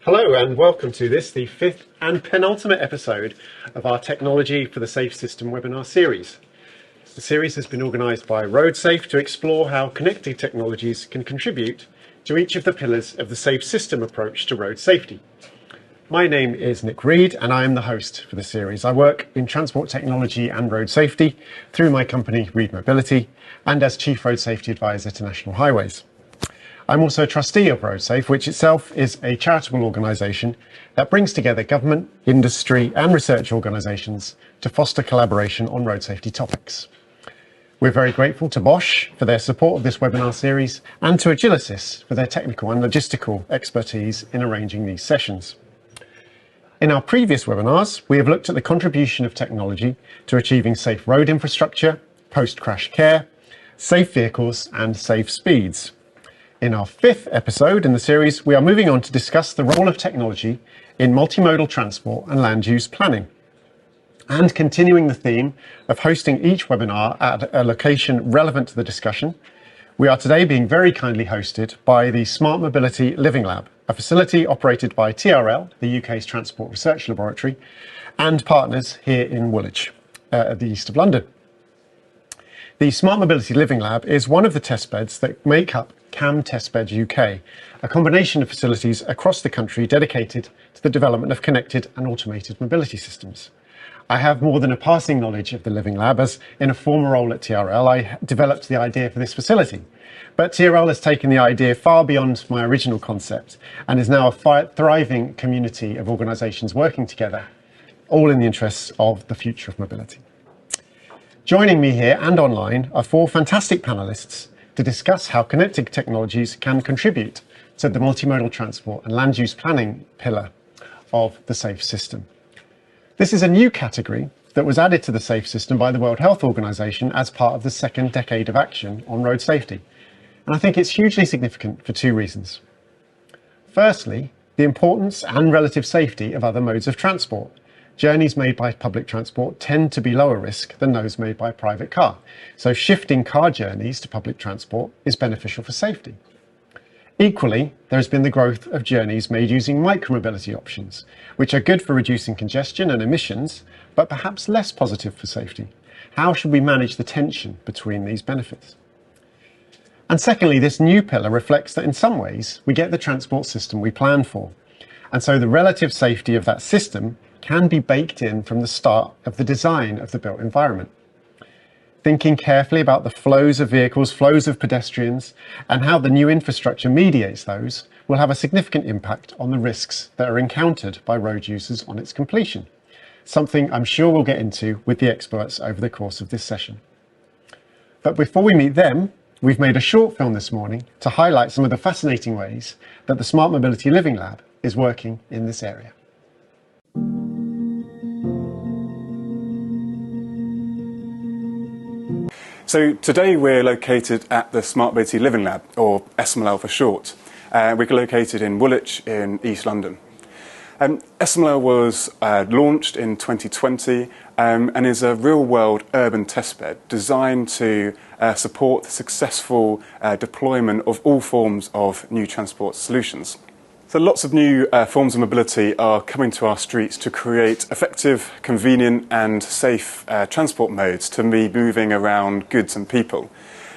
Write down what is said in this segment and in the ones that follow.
Hello and welcome to the fifth and penultimate episode of our Technology for the Safe System webinar series. The series has been organised by RoadSafe to explore how connected technologies can contribute to each of the pillars of the safe system approach to road safety. My name is Nick Reed and I am the host for the series. I work in transport technology and road safety through my company Reed Mobility and as Chief Road Safety Advisor to National Highways. I'm also a trustee of RoadSafe, which itself is a charitable organisation that brings together government, industry and research organisations to foster collaboration on road safety topics. We're very grateful to Bosch for their support of this webinar series and to Agilysys for their technical and logistical expertise in arranging these sessions. In our previous webinars, we have looked at the contribution of technology to achieving safe road infrastructure, post-crash care, safe vehicles and safe speeds. In our fifth episode in the series, we are moving on to discuss the role of technology in multimodal transport and land use planning. And continuing the theme of hosting each webinar at a location relevant to the discussion, we are today being very kindly hosted by the Smart Mobility Living Lab, a facility operated by TRL, the UK's Transport Research Laboratory, and partners here in Woolwich, at the east of London. The Smart Mobility Living Lab is one of the testbeds that make up CAM Testbed UK, a combination of facilities across the country dedicated to the development of connected and automated mobility systems. I have more than a passing knowledge of the Living Lab, as in a former role at TRL I developed the idea for this facility. But TRL has taken the idea far beyond my original concept and is now a thriving community of organisations working together, all in the interests of the future of mobility. Joining me here and online are four fantastic panellists to discuss how connected technologies can contribute to the multimodal transport and land use planning pillar of the safe system. This is a new category that was added to the safe system by the World Health Organization as part of the second decade of action on road safety. And I think it's hugely significant for two reasons. Firstly, the importance and relative safety of other modes of transport. Journeys made by public transport tend to be lower risk than those made by a private car. So shifting car journeys to public transport is beneficial for safety. Equally, there has been the growth of journeys made using micromobility options, which are good for reducing congestion and emissions, but perhaps less positive for safety. How should we manage the tension between these benefits? And secondly, this new pillar reflects that in some ways we get the transport system we plan for. And so the relative safety of that system can be baked in from the start of the design of the built environment. Thinking carefully about the flows of vehicles, flows of pedestrians, and how the new infrastructure mediates those will have a significant impact on the risks that are encountered by road users on its completion, something I'm sure we'll get into with the experts over the course of this session. But before we meet them, we've made a short film this morning to highlight some of the fascinating ways that the Smart Mobility Living Lab is working in this area. So today we're located at the Smart Mobility Living Lab, or SMLL for short. We're located in Woolwich in East London. SMLL was launched in 2020 and is a real-world urban testbed designed to support the successful deployment of all forms of new transport solutions. So lots of new forms of mobility are coming to our streets to create effective, convenient and safe transport modes to be moving around goods and people.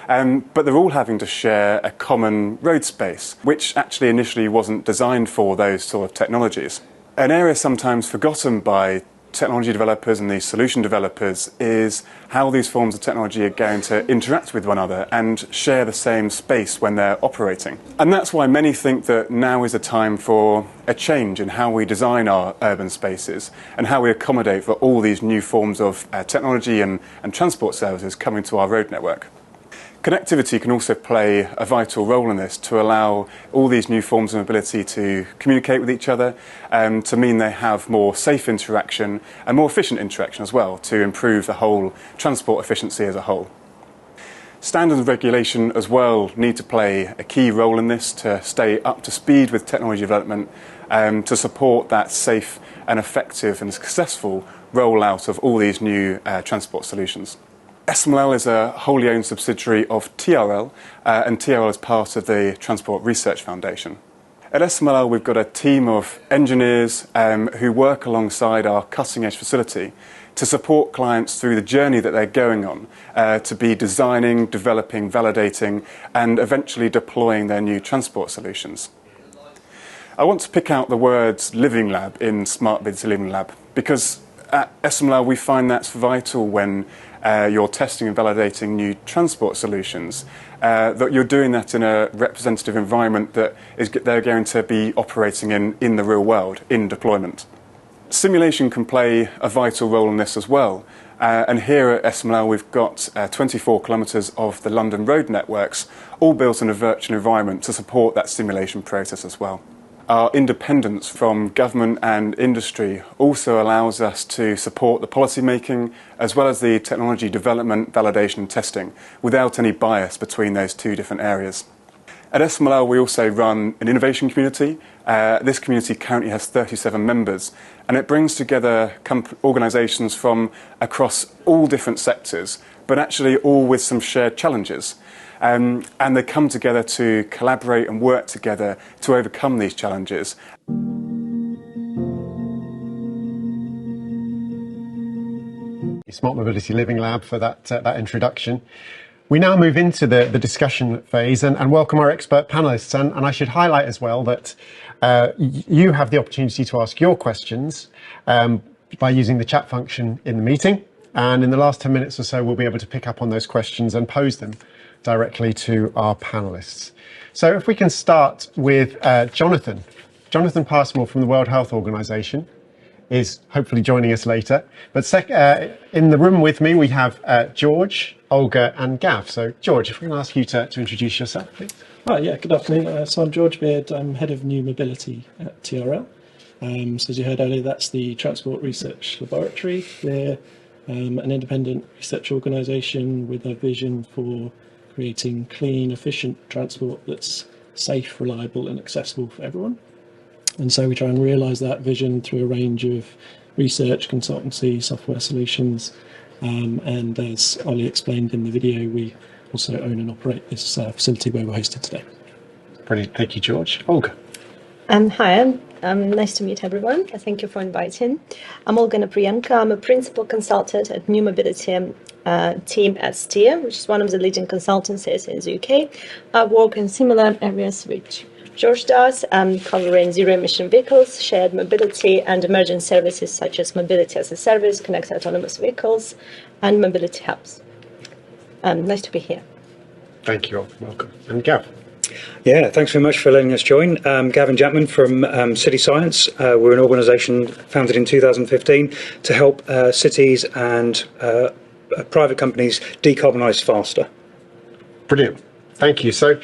But they're all having to share a common road space, which actually initially wasn't designed for those sort of technologies. An area sometimes forgotten by technology developers and these solution developers is how these forms of technology are going to interact with one another and share the same space when they're operating. And that's why many think that now is a time for a change in how we design our urban spaces and how we accommodate for all these new forms of technology and transport services coming to our road network. Connectivity can also play a vital role in this to allow all these new forms of mobility to communicate with each other, to mean they have more safe interaction and more efficient interaction as well, to improve the whole transport efficiency as a whole. Standards and regulation as well need to play a key role in this to stay up to speed with technology development, to support that safe and effective and successful rollout of all these new transport solutions. SMLL is a wholly owned subsidiary of TRL, and TRL is part of the Transport Research Foundation. At SMLL, we've got a team of engineers who work alongside our cutting-edge facility to support clients through the journey that they're going on, to be designing, developing, validating, and eventually deploying their new transport solutions. I want to pick out the words Living Lab in Smart Mobility Living Lab, because at SMLL we find that's vital when you're testing and validating new transport solutions, that you're doing that in a representative environment that they're going to be operating in the real world, in deployment. Simulation can play a vital role in this as well. And here at SMLL we've got 24 kilometres of the London road networks, all built in a virtual environment to support that simulation process as well. Our independence from government and industry also allows us to support the policy making as well as the technology development, validation and testing without any bias between those two different areas. At SMLL we also run an innovation community. This community currently has 37 members, and it brings together organisations from across all different sectors, but actually all with some shared challenges. And they come together to collaborate and work together to overcome these challenges. Smart Mobility Living Lab for that introduction. We now move into the discussion phase and welcome our expert panellists. And I should highlight as well that you have the opportunity to ask your questions by using the chat function in the meeting. And in the last 10 minutes or so, we'll be able to pick up on those questions and pose them directly to our panellists. So if we can start with Jonathan. Jonathan Passmore from the World Health Organization is hopefully joining us later. But in the room with me, we have George, Olga and Gav. So George, if we can ask you to introduce yourself, please. Hi, yeah, good afternoon. So I'm George Beard, I'm Head of New Mobility at TRL. So as you heard earlier, that's the Transport Research Laboratory. We're an independent research organisation with a vision for creating clean, efficient transport that's safe, reliable and accessible for everyone. And so we try and realise that vision through a range of research, consultancy, software solutions. And as Ollie explained in the video, we also own and operate this facility where we're hosted today. Brilliant, thank you, George. Olga. Hi, nice to meet everyone. Thank you for inviting. I'm Olga Anapryenka. I'm a principal consultant at New Mobility team at Steer, which is one of the leading consultancies in the UK. I work in similar areas which George does, covering zero-emission vehicles, shared mobility, and emerging services such as mobility as a service, connected autonomous vehicles, and mobility hubs. Nice to be here. Thank you all. Welcome. And Gav. Yeah, thanks very much for letting us join. Gavin Jackman from City Science. We're an organisation founded in 2015 to help cities and private companies decarbonise faster. Brilliant. Thank you. So,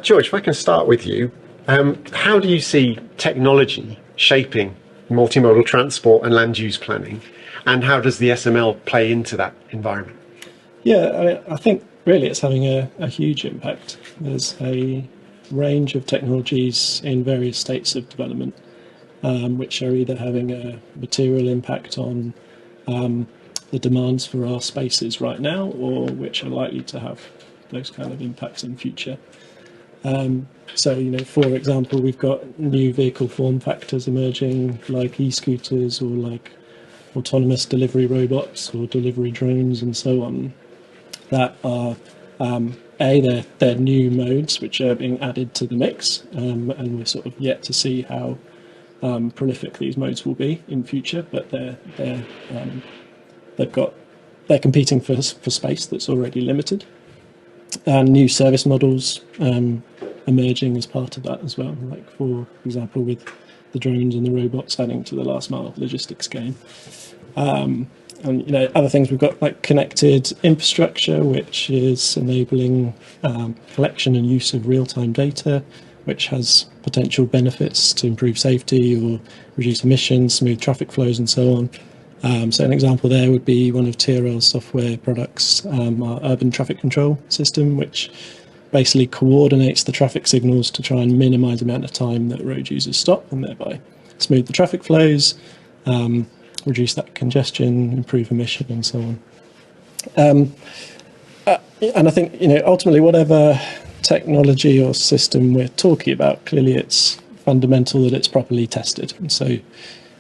George, if I can start with you, how do you see technology shaping multimodal transport and land use planning, and how does the SML play into that environment? Yeah, I think really it's having a huge impact. There's a range of technologies in various states of development, which are either having a material impact on the demands for our spaces right now, or which are likely to have those kind of impacts in future. So, for example, we've got new vehicle form factors emerging, like e-scooters or like autonomous delivery robots or delivery drones and so on, that are they're new modes which are being added to the mix, and we're sort of yet to see how prolific these modes will be in future, but they're competing for space that's already limited. And new service models emerging as part of that as well, like for example with the drones and the robots adding to the last mile logistics game. And other things, we've got like connected infrastructure, which is enabling collection and use of real-time data, which has potential benefits to improve safety or reduce emissions, smooth traffic flows and so on. So an example there would be one of TRL's software products, our urban traffic control system, which basically coordinates the traffic signals to try and minimise the amount of time that road users stop, and thereby smooth the traffic flows, reduce that congestion, improve emission and so on. And I think, ultimately whatever technology or system we're talking about, clearly it's fundamental that it's properly tested. And so,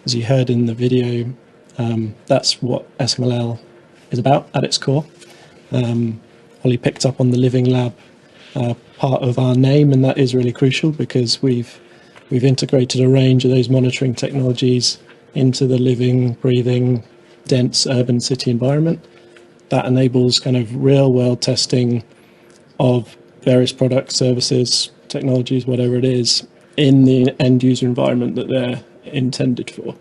as you heard in the video, that's what SMLL is about at its core. Holly picked up on the Living Lab part of our name, and that is really crucial because we've integrated a range of those monitoring technologies into the living, breathing, dense urban city environment. That enables kind of real-world testing of various products, services, technologies, whatever it is, in the end-user environment that they're intended for.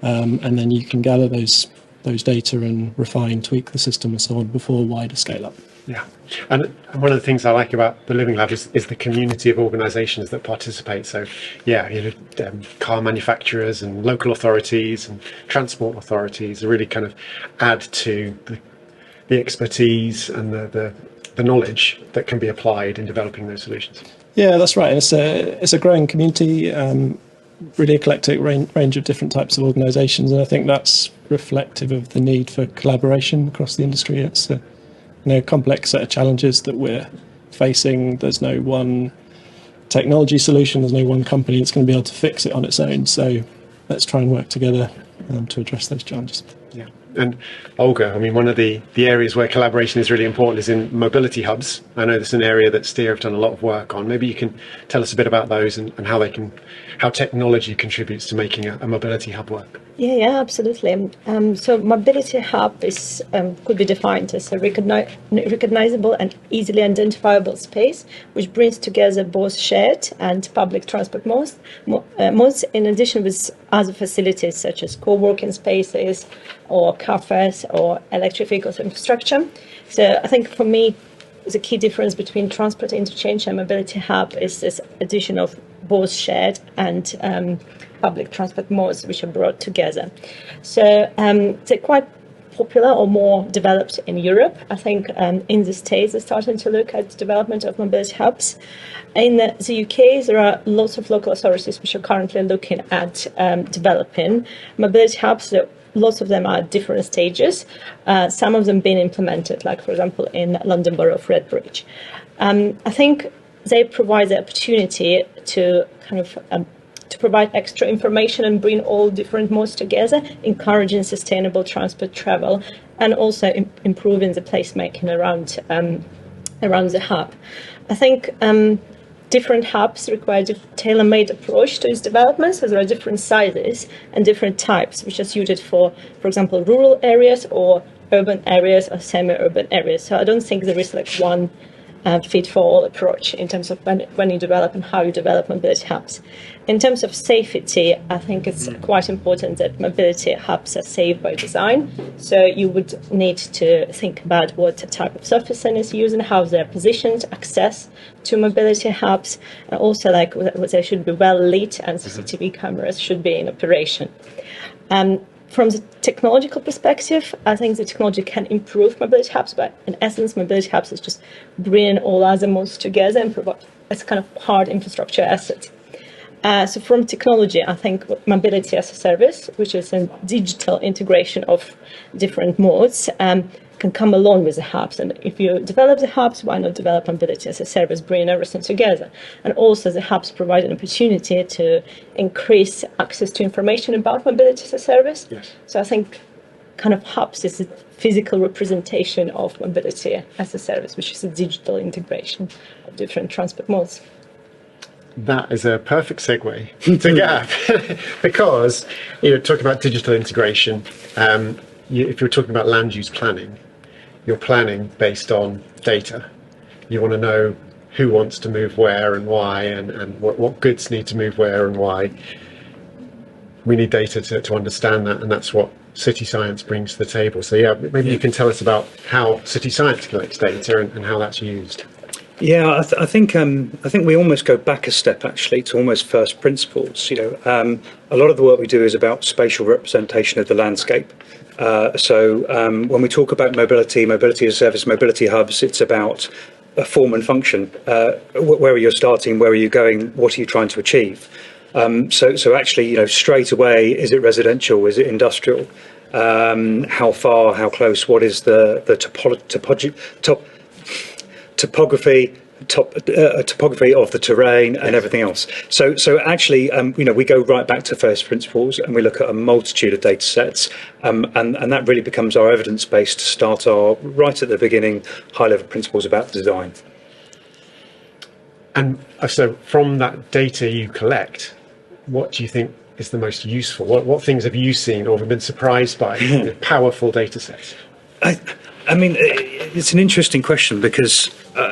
And then you can gather those data and refine, tweak the system and so on before wider scale-up. Yeah, and one of the things I like about the Living Lab is the community of organisations that participate. So, yeah, car manufacturers and local authorities and transport authorities really kind of add to the expertise and the knowledge that can be applied in developing those solutions. Yeah, that's right. It's a growing community, really eclectic range of different types of organisations, and I think that's reflective of the need for collaboration across the industry. It's a complex set of challenges that we're facing. There's no one technology solution, there's no one company that's going to be able to fix it on its own. So let's try and work together to address those challenges. Yeah. And Olga, I mean, one of the areas where collaboration is really important is in mobility hubs. I know this is an area that Steer have done a lot of work on. Maybe you can tell us a bit about those and how technology contributes to making a mobility hub work. Yeah, absolutely. So mobility hub could be defined as a recognizable and easily identifiable space which brings together both shared and public transport modes in addition with other facilities such as co-working spaces or cafes or electric vehicles infrastructure. So I think for me, the key difference between transport interchange and mobility hub is this addition of both shared and public transport modes which are brought together. So they're quite popular or more developed in Europe. I think in the States they're starting to look at the development of mobility hubs. In the UK there are lots of local authorities which are currently looking at developing mobility hubs. Lots of them are at different stages, some of them being implemented, like for example in London Borough of Redbridge. I think they provide the opportunity to kind of to provide extra information and bring all different modes together, encouraging sustainable transport travel and also improving the placemaking around the hub. I think different hubs require a tailor-made approach to its development, so there are different sizes and different types, which are suited for example, rural areas or urban areas or semi-urban areas. So I don't think there is like one fit-for-all approach in terms of when you develop and how you develop mobility hubs. In terms of safety, I think it's quite important that mobility hubs are safe by design. So you would need to think about what type of surfacing is used and how they're positioned, access to mobility hubs, and also like they should be well lit and CCTV cameras should be in operation. From the technological perspective, I think the technology can improve mobility hubs, but in essence, mobility hubs is just bringing all other modes together and provide as kind of hard infrastructure asset. So from technology, I think mobility as a service, which is a digital integration of different modes, can come along with the hubs. And if you develop the hubs, why not develop mobility as a service, bringing everything together? And also the hubs provide an opportunity to increase access to information about mobility as a service. Yes. So I think kind of hubs is a physical representation of mobility as a service, which is a digital integration of different transport modes. That is a perfect segue to Gav, because talking about digital integration, if you're talking about land use planning, you're planning based on data. You want to know who wants to move where and why, and what goods need to move where and why. We need data to understand that, and that's what City Science brings to the table. So yeah, maybe you can tell us about how City Science collects data and how that's used. Yeah, I think we almost go back a step actually to almost first principles. A lot of the work we do is about spatial representation of the landscape. So when we talk about mobility as a service, mobility hubs, it's about a form and function. Where are you starting? Where are you going? What are you trying to achieve? So actually, straight away, is it residential? Is it industrial? How far? How close? What is the topography? topography of the terrain and everything else. So actually, we go right back to first principles and we look at a multitude of data sets, and that really becomes our evidence base to start our, right at the beginning, high-level principles about design. And so from that data you collect, what do you think is the most useful? What things have you seen or been surprised by in powerful data sets? I mean, it's an interesting question because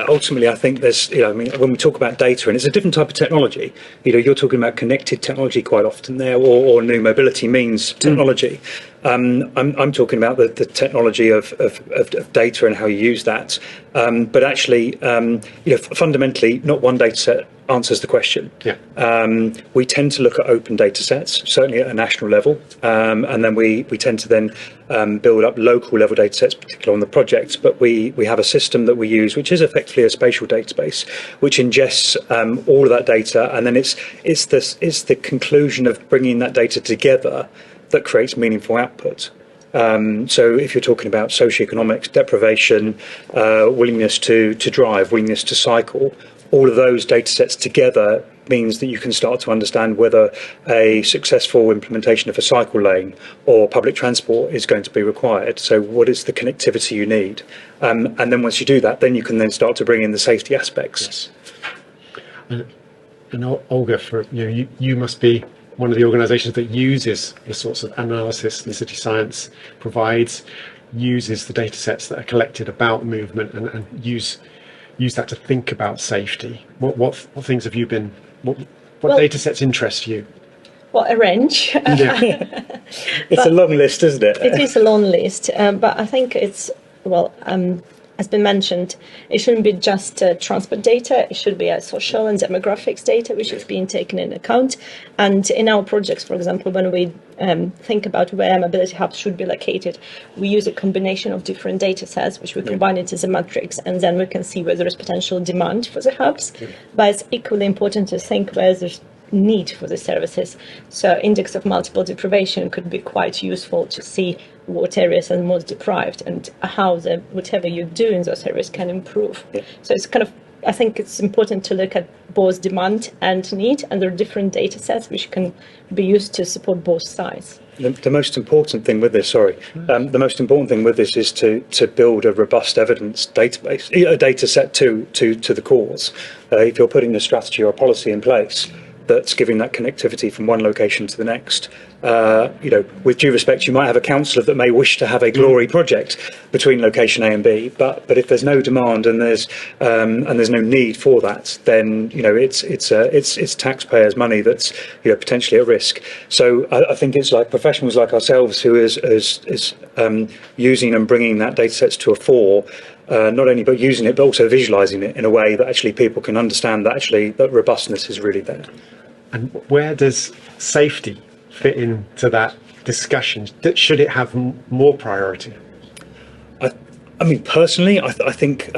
ultimately I think there's, when we talk about data, and it's a different type of technology, you're talking about connected technology quite often there, or new mobility means technology. I'm talking about the technology of data and how you use that. But actually, fundamentally, not one data set answers the question. Yeah. We tend to look at open data sets, certainly at a national level, and then we tend to then build up local level data sets, particularly on the project. But we have a system that we use, which is effectively a spatial database, which ingests all of that data, and then it's the conclusion of bringing that data together that creates meaningful output. So if you're talking about socioeconomics, deprivation, willingness to drive, willingness to cycle, all of those data sets together means that you can start to understand whether a successful implementation of a cycle lane or public transport is going to be required. So what is the connectivity you need? And then once you do that, then you can then start to bring in the safety aspects. Yes. And Olga, you must be one of the organisations that uses the sorts of analysis the City Science provides, uses the data sets that are collected about movement and use that to think about safety. What things have you been? What data sets interest you? Well, a range. It's a long list, isn't it? It is a long list, but I think it's has been mentioned, it shouldn't be just transport data, it should be social and demographics data, which is being taken into account. And in our projects, for example, when we think about where mobility hubs should be located, we use a combination of different data sets, which we combine it as a matrix, and then we can see where there is potential demand for the hubs. But it's equally important to think where there's need for the services. So index of multiple deprivation could be quite useful to see what areas are most deprived and how whatever you do in those areas can improve. Yeah. So it's I think it's important to look at both demand and need, and there are different data sets which can be used to support both sides. The most important thing with this, is to build a robust evidence database, a data set to the cause. If you're putting a strategy or a policy in place that's giving that connectivity from one location to the next. With due respect, you might have a councillor that may wish to have a glory project between location A and B, but if there's no demand and there's no need for that, then it's taxpayers' money that's potentially at risk. So I think it's like professionals like ourselves who is using and bringing that data sets to a fore. Not only but using it, but also visualising it in a way that actually people can understand that actually that robustness is really there. And where does safety fit into that discussion? Should it have more priority? I mean, personally, I think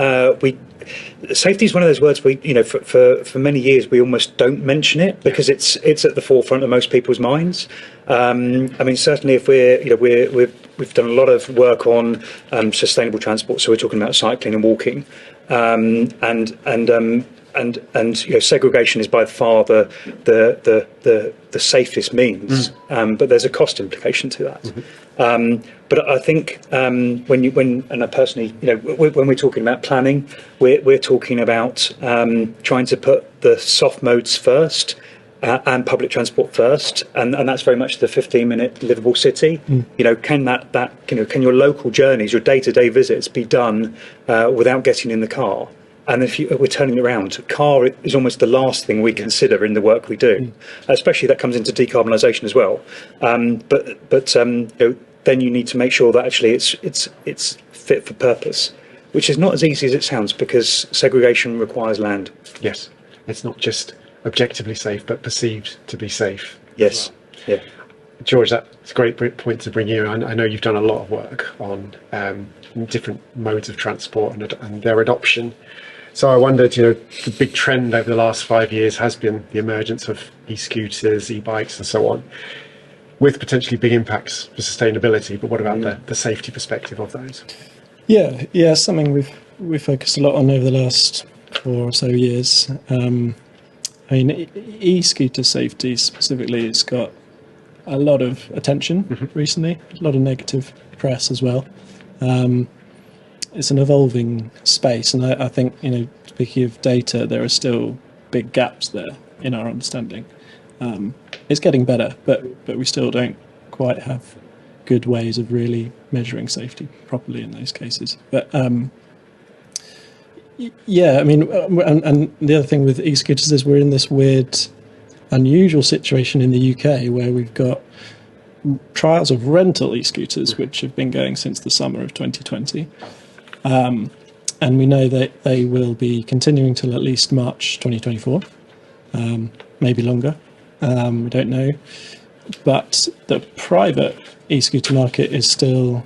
safety is one of those words for many years we almost don't mention it because it's at the forefront of most people's minds. I mean, certainly if we've done a lot of work on sustainable transport, so we're talking about cycling and walking, and segregation is by far the safest means, but there's a cost implication to that. Mm-hmm. But I think when we're talking about planning, we're talking about trying to put the soft modes first. And public transport first, and that's very much the 15-minute livable city. Can your local journeys, your day-to-day visits, be done without getting in the car? And if we're turning around, car is almost the last thing we consider in the work we do, especially that comes into decarbonisation as well. But then you need to make sure that actually it's fit for purpose, which is not as easy as it sounds because segregation requires land. Yes, it's not just objectively safe, but perceived to be safe. Yes. Well. Yeah. George, that's a great point to bring you. I know you've done a lot of work on different modes of transport and their adoption. So I wondered, the big trend over the last 5 years has been the emergence of e-scooters, e-bikes, and so on, with potentially big impacts for sustainability. But what about the safety perspective of those? Yeah, something we've focused a lot on over the last 4 or so years. I mean, e-scooter safety specifically has got a lot of attention recently, a lot of negative press as well. It's an evolving space, and I think, speaking of data, there are still big gaps there in our understanding. It's getting better, but we still don't quite have good ways of really measuring safety properly in those cases. But yeah, I mean, and the other thing with e-scooters is we're in this weird, unusual situation in the UK where we've got trials of rental e-scooters, which have been going since the summer of 2020. And we know that they will be continuing till at least March 2024, maybe longer. We don't know. But the private e-scooter market is still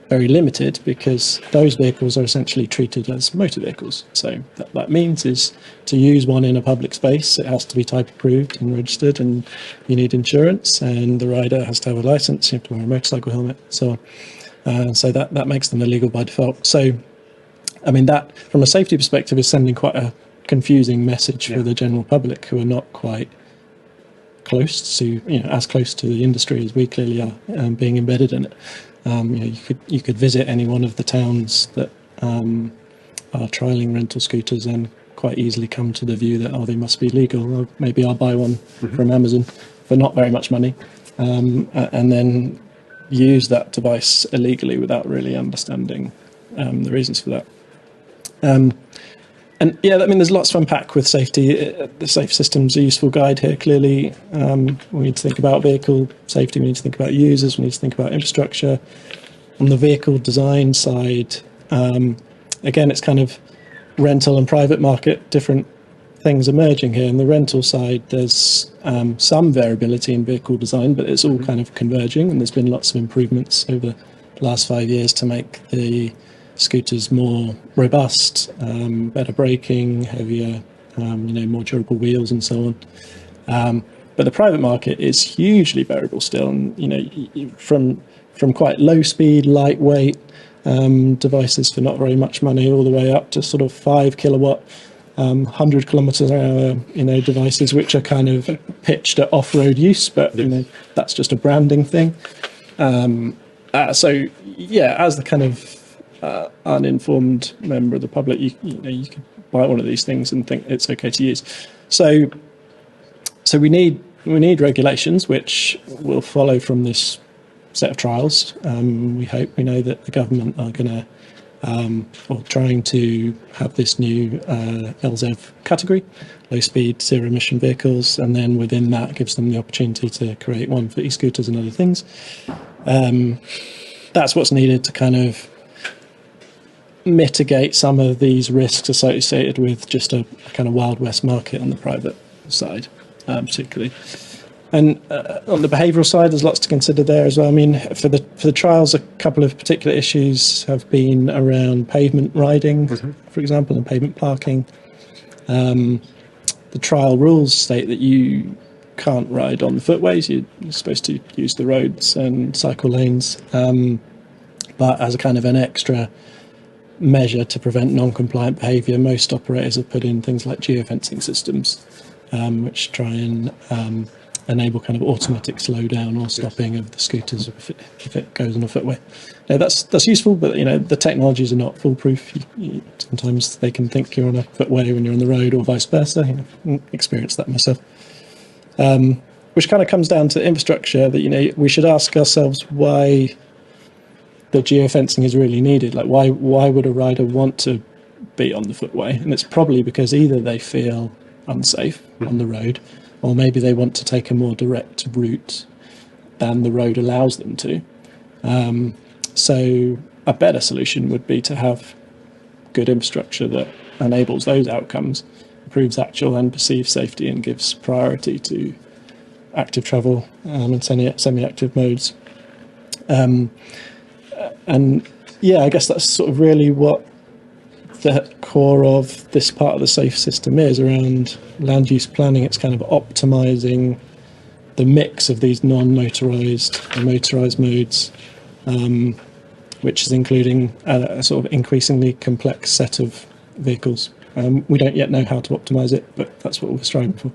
very limited because those vehicles are essentially treated as motor vehicles. So that means is to use one in a public space, it has to be type approved and registered, and you need insurance, and the rider has to have a license, you have to wear a motorcycle helmet, so on. So that makes them illegal by default. So, I mean, that from a safety perspective is sending quite a confusing message for the general public who are not quite close to, as close to the industry as we clearly are, being embedded in it. You could visit any one of the towns that are trialling rental scooters and quite easily come to the view that, they must be legal. Or maybe I'll buy one from Amazon for not very much money, and then use that device illegally without really understanding the reasons for that. And yeah, I mean, there's lots to unpack with safety. The Safe Systems a useful guide here. Clearly, we need to think about vehicle safety. We need to think about users. We need to think about infrastructure. On the vehicle design side, again, it's kind of rental and private market, different things emerging here. On the rental side, there's some variability in vehicle design, but it's all kind of converging, and there's been lots of improvements over the last 5 years to make the scooters more robust, better braking, heavier, more durable wheels and so on. But the private market is hugely variable still, and from quite low speed, lightweight devices for not very much money, all the way up to sort of 5 kilowatt, 100 kilometers an hour, devices which are kind of pitched at off-road use, but that's just a branding thing. So yeah, as the kind of uninformed member of the public, you could buy one of these things and think it's okay to use. So we need regulations which will follow from this set of trials. We know that the government are going to or trying to have this new LZEV category, low speed zero emission vehicles, and then within that gives them the opportunity to create one for e-scooters and other things. That's what's needed to kind of mitigate some of these risks associated with just a kind of Wild West market on the private side, particularly. And on the behavioural side, there's lots to consider there as well. I mean, for the trials, a couple of particular issues have been around pavement riding, for example, and pavement parking. The trial rules state that you can't ride on the footways. You're supposed to use the roads and cycle lanes, but as a kind of an extra measure to prevent non-compliant behaviour, most operators have put in things like geofencing systems, which try and enable kind of automatic slowdown or stopping of the scooters if it goes on a footway. Now, that's useful, but the technologies are not foolproof. Sometimes they can think you're on a footway when you're on the road, or vice versa. Experienced that myself. Which kind of comes down to infrastructure that we should ask ourselves why the geofencing is really needed. Like, why would a rider want to be on the footway? And it's probably because either they feel unsafe on the road, or maybe they want to take a more direct route than the road allows them to. So a better solution would be to have good infrastructure that enables those outcomes, improves actual and perceived safety, and gives priority to active travel and semi-active modes. And yeah, I guess that's sort of really what the core of this part of the safe system is around land use planning. It's kind of optimizing the mix of these non-motorized and motorized modes, which is including a sort of increasingly complex set of vehicles. We don't yet know how to optimise it, but that's what we're striving for.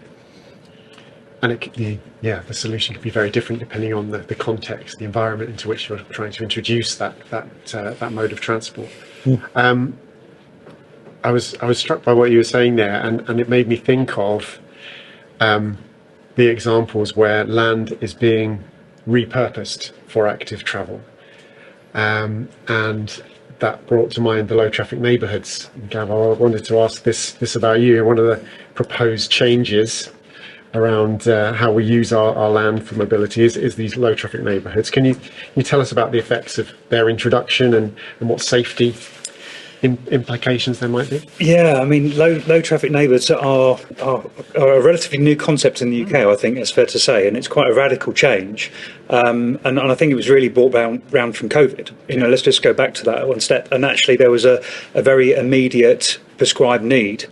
And it could be, the solution can be very different depending on the context, the environment into which you're trying to introduce that mode of transport. I was struck by what you were saying there, and it made me think of the examples where land is being repurposed for active travel, and that brought to mind the low traffic neighbourhoods. Gav, I wanted to ask this about you. One of the proposed changes around how we use our land for mobility is these low traffic neighbourhoods. Can you tell us about the effects of their introduction and what safety implications there might be? Yeah, I mean, low traffic neighbourhoods are a relatively new concept in the UK, I think it's fair to say, and it's quite a radical change. And I think it was really brought round from COVID. Let's just go back to that one step. And actually, there was a very immediate prescribed need,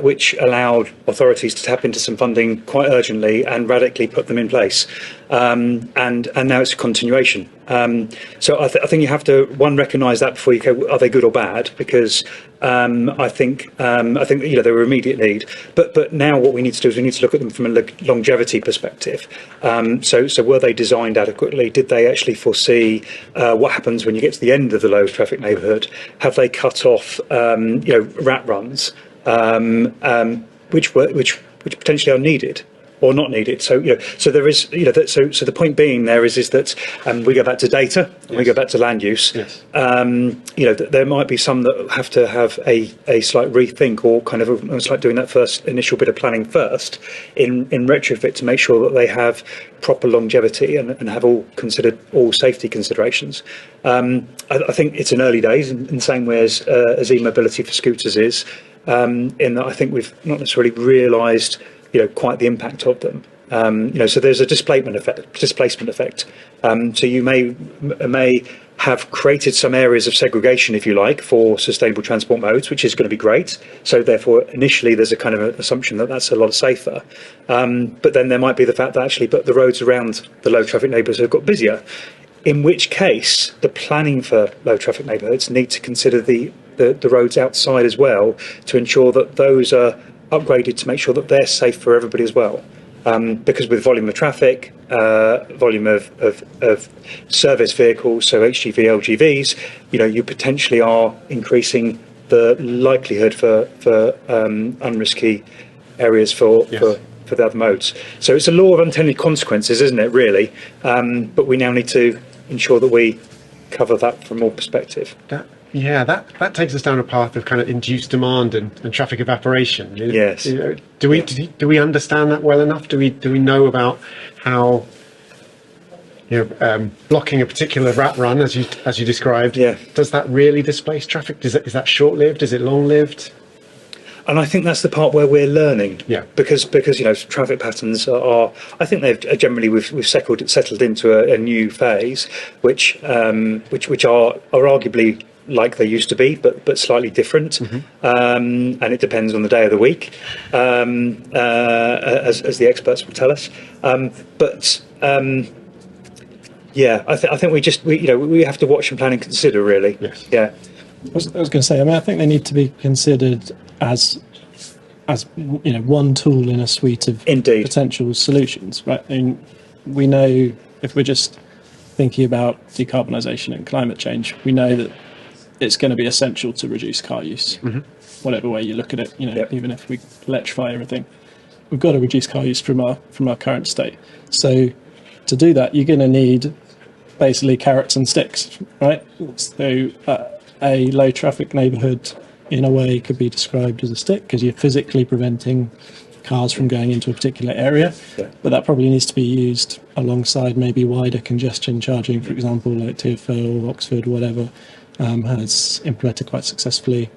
which allowed authorities to tap into some funding quite urgently and radically put them in place. And now it's a continuation. So I think you have to recognise that before you go, are they good or bad? Because I think there were immediate need, but now what we need to do is we need to look at them from a longevity perspective. So were they designed adequately? Did they actually foresee what happens when you get to the end of the low traffic neighbourhood? Have they cut off rat runs, which potentially are needed or not needed? So there is so the point being there is that we go back to data and we go back to land use. Yes. There might be some that have to have a slight rethink, or kind of almost like doing that first initial bit of planning first in retrofit to make sure that they have proper longevity and have considered all safety considerations. I think it's in early days in the same way as e-mobility for scooters is, in that I think we've not necessarily realised quite the impact of them. So there's a displacement effect. So you may have created some areas of segregation, if you like, for sustainable transport modes, which is going to be great. So therefore, initially, there's a kind of an assumption that that's a lot safer. But then there might be the fact that actually, but the roads around the low traffic neighbourhoods have got busier. In which case, the planning for low traffic neighbourhoods need to consider the roads outside as well, to ensure that those are upgraded to make sure that they're safe for everybody as well. Because with volume of traffic, volume of service vehicles, so HGV, LGVs, you potentially are increasing the likelihood for unrisky areas for the other modes. So it's a law of unintended consequences, isn't it, really? But we now need to ensure that we cover that from all perspective. That takes us down a path of kind of induced demand and traffic evaporation. Yes. Do we understand that well enough? Do we know about how blocking a particular rat run, as you described, does that really displace traffic? Is that short-lived? Is it long-lived? And I think that's the part where we're learning. Yeah. Because traffic patterns are, I think they've generally we've settled into a new phase, which are arguably like they used to be, but slightly different. And it depends on the day of the week, as the experts will tell us. I think we have to watch and plan and consider, really. Yes. Yeah. I was going to say, I think they need to be considered as one tool in a suite of potential solutions, right? And we know, if we're just thinking about decarbonisation and climate change, we know that it's going to be essential to reduce car use, whatever way you look at it. Even if we electrify everything, we've got to reduce car use from our current state. So to do that, you're going to need basically carrots and sticks, right? So a low traffic neighbourhood, in a way, could be described as a stick because you're physically preventing cars from going into a particular area, but that probably needs to be used alongside maybe wider congestion charging, for example, like TfL, Oxford, whatever, has implemented quite successfully,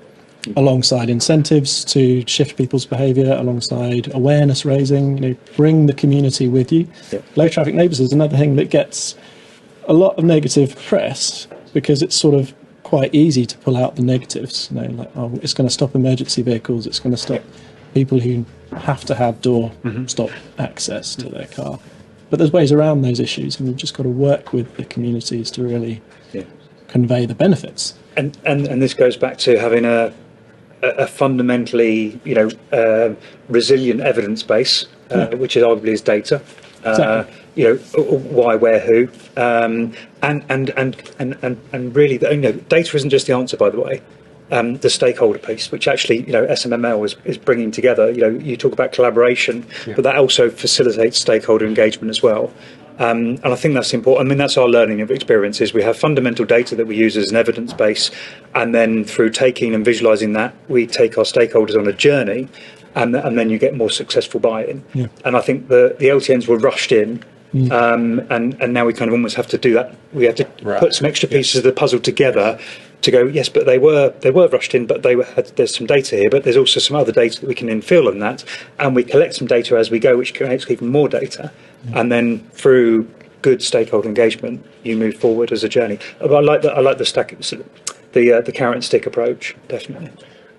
alongside incentives to shift people's behaviour, alongside awareness raising, bring the community with you. Low traffic neighbours is another thing that gets a lot of negative press because it's sort of quite easy to pull out the negatives, it's going to stop emergency vehicles, it's going to stop people who have to have door-stop access to their car. But there's ways around those issues, and we've just got to work with the communities to really convey the benefits. And this goes back to having a a fundamentally, resilient evidence base, which is arguably is data. Exactly. Why, where, who, and really, data isn't just the answer, by the way. The stakeholder piece, which actually, SMML is bringing together. You talk about collaboration, but that also facilitates stakeholder engagement as well. And I think that's important. I mean, that's our learning of experiences. We have fundamental data that we use as an evidence base, and then through taking and visualising that, we take our stakeholders on a journey, and then you get more successful buy-in. Yeah. And I think the LTNs were rushed in. And now we kind of almost have to do that. We have to put some extra pieces of the puzzle together to go, yes, but they were rushed in, but there's some data here, but there's also some other data that we can infill on that, and we collect some data as we go, which creates even more data, and then through good stakeholder engagement, you move forward as a journey. But I like the carrot and stick approach, definitely.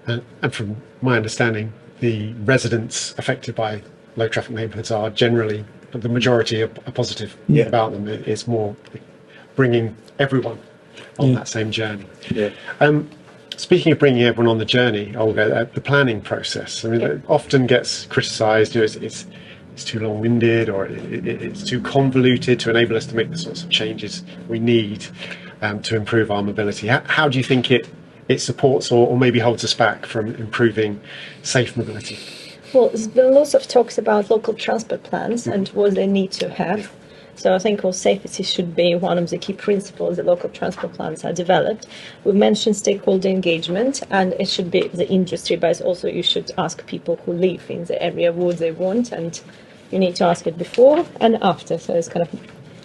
And from my understanding, the residents affected by low traffic neighbourhoods are generally, the majority are positive about them. It's more bringing everyone on that same journey. Yeah. Speaking of bringing everyone on the journey, Olga, the planning process, I mean, it often gets criticised. It's too long-winded, or it's too convoluted to enable us to make the sorts of changes we need to improve our mobility. How do you think it supports or maybe holds us back from improving safe mobility? Well, there's been lots of talks about local transport plans and what they need to have. So I think safety should be one of the key principles that local transport plans are developed. We've mentioned stakeholder engagement, and it should be the industry, but also you should ask people who live in the area what they want, and you need to ask it before and after. So it's kind of,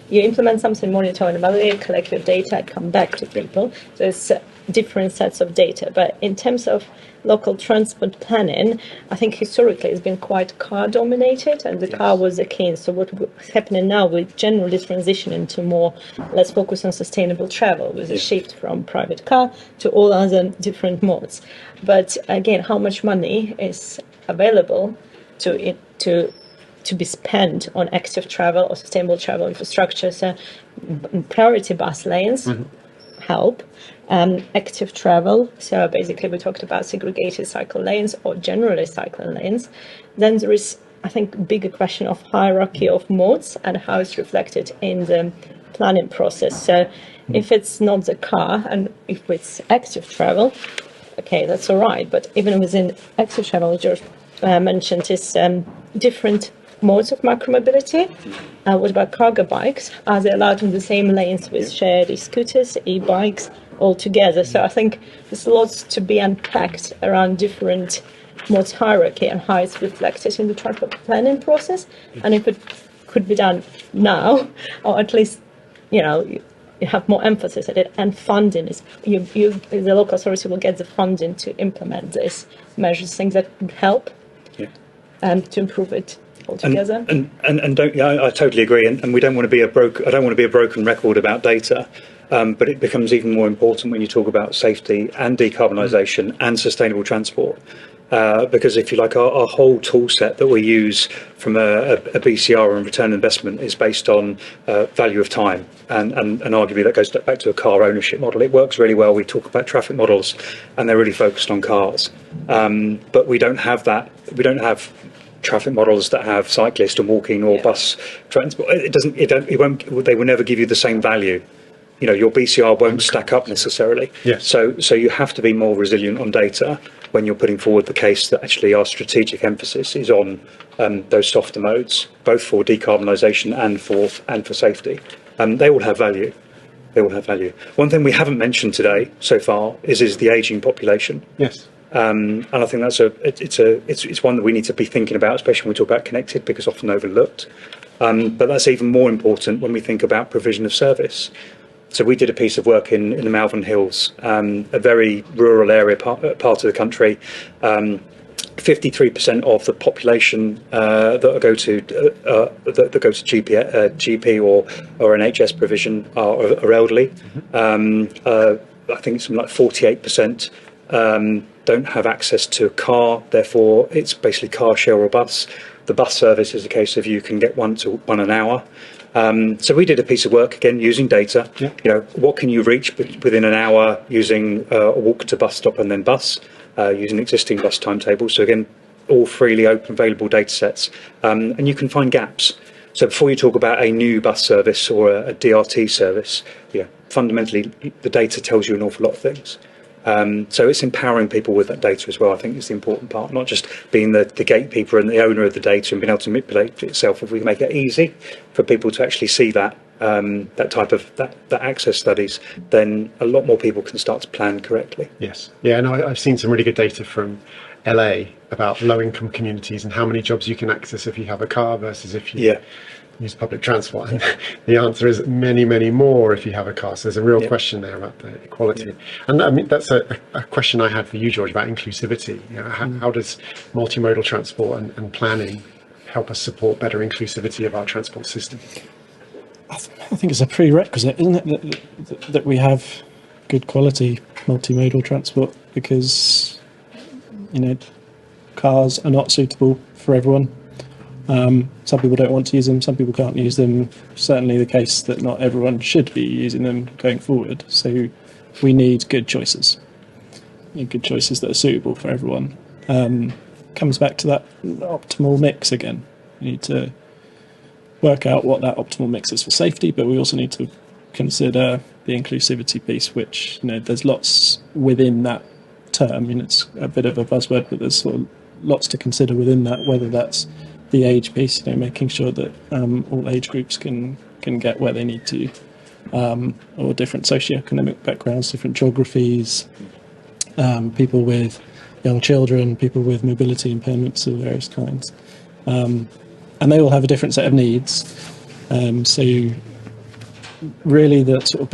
you implement something, monitor and evaluate, collect your data, come back to people. So it's different sets of data. But in terms of local transport planning, I think historically it's been quite car dominated, and the car was the king. So what's happening now, we're generally transitioning to more, let's focus on sustainable travel with a shift from private car to all other different modes. But again, how much money is available to be spent on active travel or sustainable travel infrastructure? So priority bus lanes help. Active travel, so basically we talked about segregated cycle lanes or generally cycling lanes. Then there is, I think, a bigger question of hierarchy of modes and how it's reflected in the planning process. So if it's not the car and if it's active travel, okay, that's all right. But even within active travel, George mentioned is different modes of micromobility. What about cargo bikes? Are they allowed in the same lanes with shared e-scooters, e-bikes, all together? So I think there's lots to be unpacked around different modes hierarchy and how it's reflected in the transport planning process. And if it could be done now, or at least, you have more emphasis at it, and funding is, the local authority will get the funding to implement these measures, things that would help to improve it altogether. And don't, I totally agree. And we don't want to be I don't want to be a broken record about data. But it becomes even more important when you talk about safety and decarbonisation and sustainable transport. Because if you like, our whole tool set that we use from a BCR and return on investment is based on value of time. And arguably that goes back to a car ownership model. It works really well. We talk about traffic models and they're really focused on cars. But we don't have that. We don't have traffic models that have cyclist and walking or bus transport. They will never give you the same value. Your BCR won't stack up necessarily. Yes. So you have to be more resilient on data when you're putting forward the case that actually our strategic emphasis is on those softer modes, both for decarbonisation and for safety. They all have value. One thing we haven't mentioned today so far is the ageing population. Yes. And I think it's one that we need to be thinking about, especially when we talk about connected, because often overlooked. But that's even more important when we think about provision of service. So we did a piece of work in the Malvern Hills, a very rural area part of the country. 53% of the population that go to GP or NHS provision are elderly. I think something like 48% don't have access to a car. Therefore, it's basically car share or bus. The bus service is a case of you can get one an hour. So we did a piece of work again using data. Yeah. What can you reach within an hour using a walk to bus stop and then bus? using existing bus timetables. So again, all freely open available data sets, and you can find gaps. So before you talk about a new bus service or a DRT service, fundamentally the data tells you an awful lot of things. So it's empowering people with that data as well, I think, is the important part, not just being the gatekeeper and the owner of the data and being able to manipulate it itself. If we can make it easy for people to actually see that, that type of that access studies, then a lot more people can start to plan correctly. Yes. Yeah, and I've seen some really good data from LA about low-income communities and how many jobs you can access if you have a car versus if you use public transport. And the answer is many, many more if you have a car. So there's a real question there about the equality. Yeah. And I mean, that's a question I had for you, George, about inclusivity. How does multimodal transport and planning help us support better inclusivity of our transport system? I think it's a prerequisite, isn't it, that we have good quality multimodal transport, because cars are not suitable for everyone. Some people don't want to use them, some people can't use them. Certainly the case that not everyone should be using them going forward. So we need good choices. Good choices that are suitable for everyone. Comes back to that optimal mix again. We need to work out what that optimal mix is for safety, but we also need to consider the inclusivity piece, which there's lots within that term. It's a bit of a buzzword, but there's sort of lots to consider within that, whether that's the age piece, making sure that all age groups can get where they need to, or different socioeconomic backgrounds, different geographies, people with young children, people with mobility impairments of various kinds, and they all have a different set of needs. So really the sort of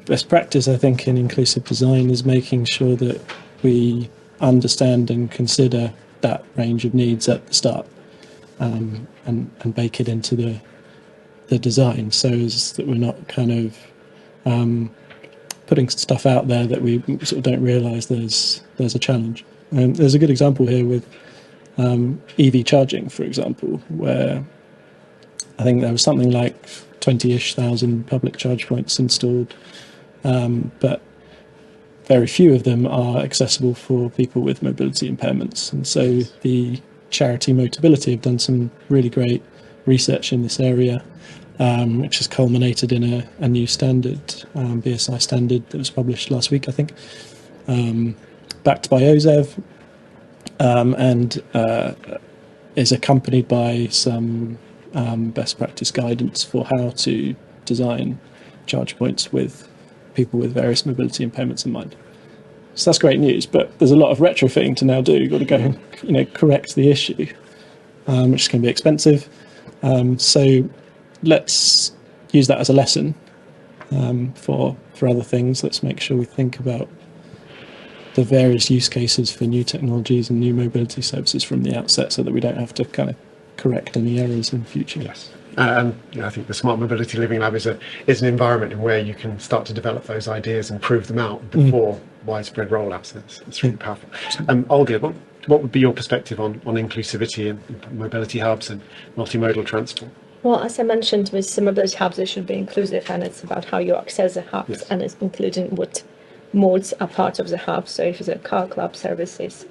best practice, I think, in inclusive design is making sure that we understand and consider that range of needs at the start, and bake it into the design, so as that we're not kind of putting stuff out there that we sort of don't realise there's a challenge. There's a good example here with EV charging, for example, where I think there was something like 20-ish thousand public charge points installed, but very few of them are accessible for people with mobility impairments. And so the charity Motability have done some really great research in this area, which has culminated in a new standard, BSI standard, that was published last week, I think, backed by OZEV, and is accompanied by some best practice guidance for how to design charge points with people with various mobility impairments in mind. So that's great news, but there's a lot of retrofitting to now do. You've got to go, correct the issue, which can be expensive. So let's use that as a lesson for other things. Let's make sure we think about the various use cases for new technologies and new mobility services from the outset, so that we don't have to kind of correct any errors in the future. Yes. And I think the Smart Mobility Living Lab is an environment in where you can start to develop those ideas and prove them out before widespread rollouts. That's really powerful. Olga, what would be your perspective on inclusivity and mobility hubs and multimodal transport? Well, as I mentioned, with some mobility hubs, they should be inclusive, and it's about how you access the hubs, and it's including what modes are part of the hub. So if the car club services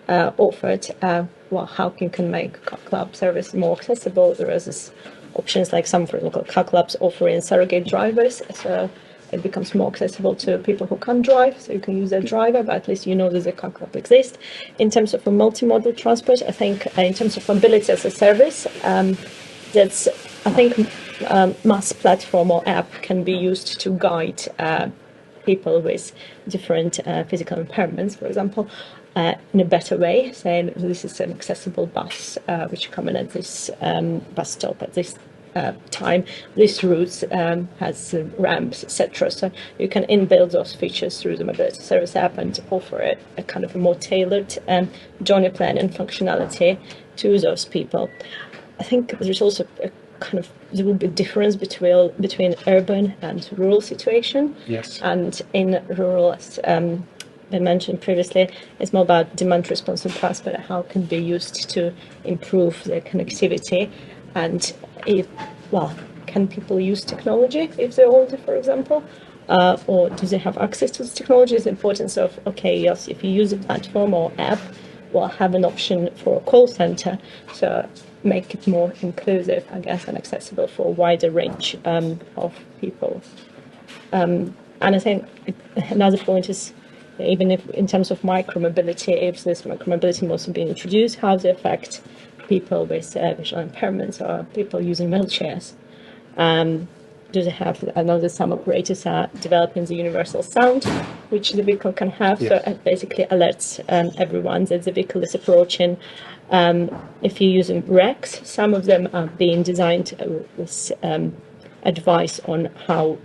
offered, how you can make car club service more accessible. There is options like some, for example, car clubs offering surrogate drivers, so it becomes more accessible to people who can't drive, so you can use a driver, but at least there's a car club exists. In terms of a multimodal transport, I think in terms of mobility as a service, mass platform or app can be used to guide people with different physical impairments, for example, in a better way, saying this is an accessible bus which come in at this bus stop at this time, this route has ramps, etc. So you can inbuild those features through the mobility service app and offer a kind of a more tailored journey plan and functionality to those people. I think there's also there will be a difference between urban and rural situation. Yes. And in rural, as I mentioned previously, it's more about demand responsive transport, how it can be used to improve the connectivity, and can people use technology if they're older, for example? or do they have access to this technology? Is the importance of, okay, yes, if you use a platform or app, we'll have an option for a call center, so make it more inclusive, I guess, and accessible for a wider range of people. And I think another point is, even if in terms of micromobility, if this micromobility modes have been introduced, how they affect people with visual impairments or people using wheelchairs. Do they have, I know that some operators are developing the universal sound, which the vehicle can have, so it basically alerts everyone that the vehicle is approaching. If you're using RECs, some of them are being designed with advice on how,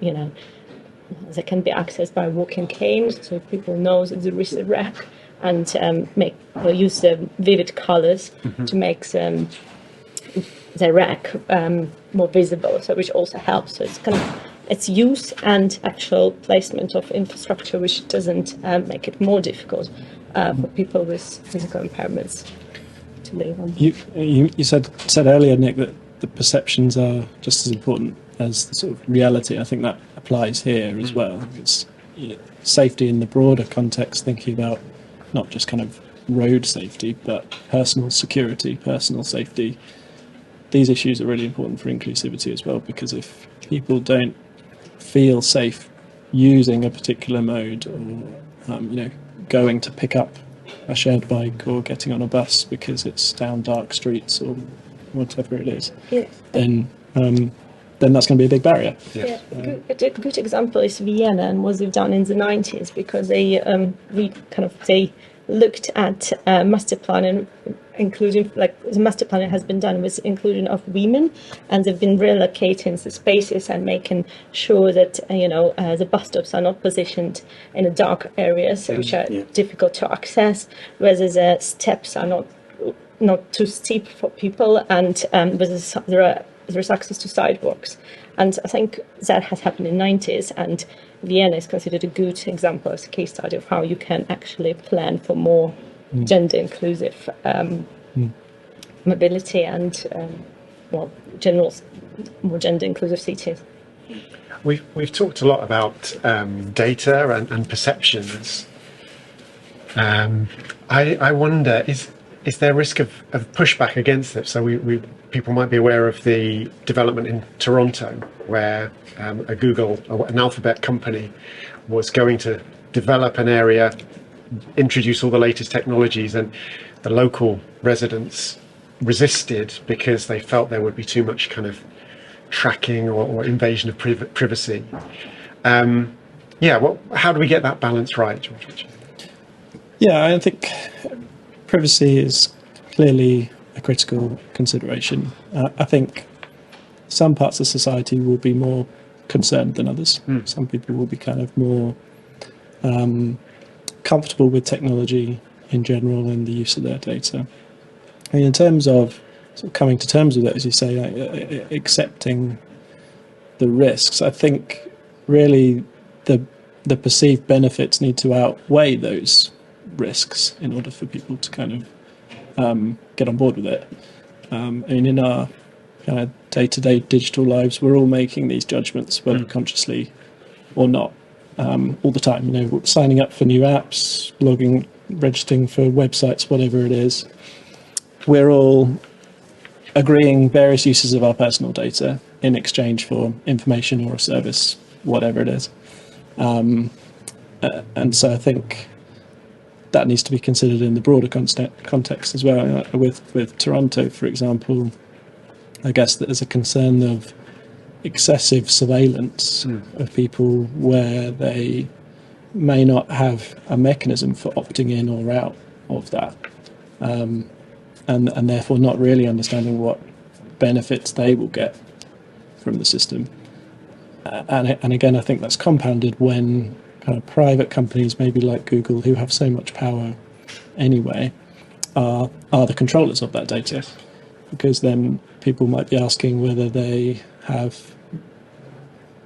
they can be accessed by walking canes, so people know that there is a REC, and use vivid colors to make the REC more visible, so which also helps. So it's kind of its use and actual placement of infrastructure, which doesn't make it more difficult for people with physical impairments to live on. You said earlier, Nick, that the perceptions are just as important as the sort of reality. I think that applies here as well. It's safety in the broader context, thinking about not just kind of road safety, but personal security, personal safety. These issues are really important for inclusivity as well, because if people don't feel safe using a particular mode, or going to pick up a shared bike or getting on a bus because it's down dark streets or whatever it is, then that's going to be a big barrier. Yeah. A good example is Vienna and what they've done in the 90s, because they they looked at master plan, and including, like, the master plan has been done with inclusion of women, and they've been relocating the spaces and making sure that the bus stops are not positioned in the dark areas, which are difficult to access, whether the steps are not too steep for people, and whether there's access to sidewalks. And I think that has happened in the 90s, and Vienna is considered a good example as a case study of how you can actually plan for more gender inclusive mobility and more gender inclusive cities. We've talked a lot about data and perceptions. I wonder, is there a risk of pushback against it? So people might be aware of the development in Toronto, where a Google, an alphabet company, was going to develop an area, introduce all the latest technologies, and the local residents resisted because they felt there would be too much kind of tracking or invasion of privacy. How do we get that balance right, George? Yeah, I think privacy is clearly a critical consideration. I think some parts of society will be more concerned than others. Some people will be kind of more comfortable with technology in general and the use of their data. And in terms of sort of coming to terms with it, as you say, accepting the risks, I think really the perceived benefits need to outweigh those risks in order for people to kind of get on board with it. In our kind of day-to-day digital lives, we're all making these judgments, whether consciously or not, all the time. Signing up for new apps, registering for websites, whatever it is. We're all agreeing various uses of our personal data in exchange for information or a service, whatever it is. And so I think that needs to be considered in the broader context as well. With Toronto, for example, I guess there's a concern of excessive surveillance of people where they may not have a mechanism for opting in or out of that, and therefore not really understanding what benefits they will get from the system. And again, I think that's compounded when kind of private companies, maybe like Google, who have so much power anyway, are the controllers of that data. Because then people might be asking whether they have,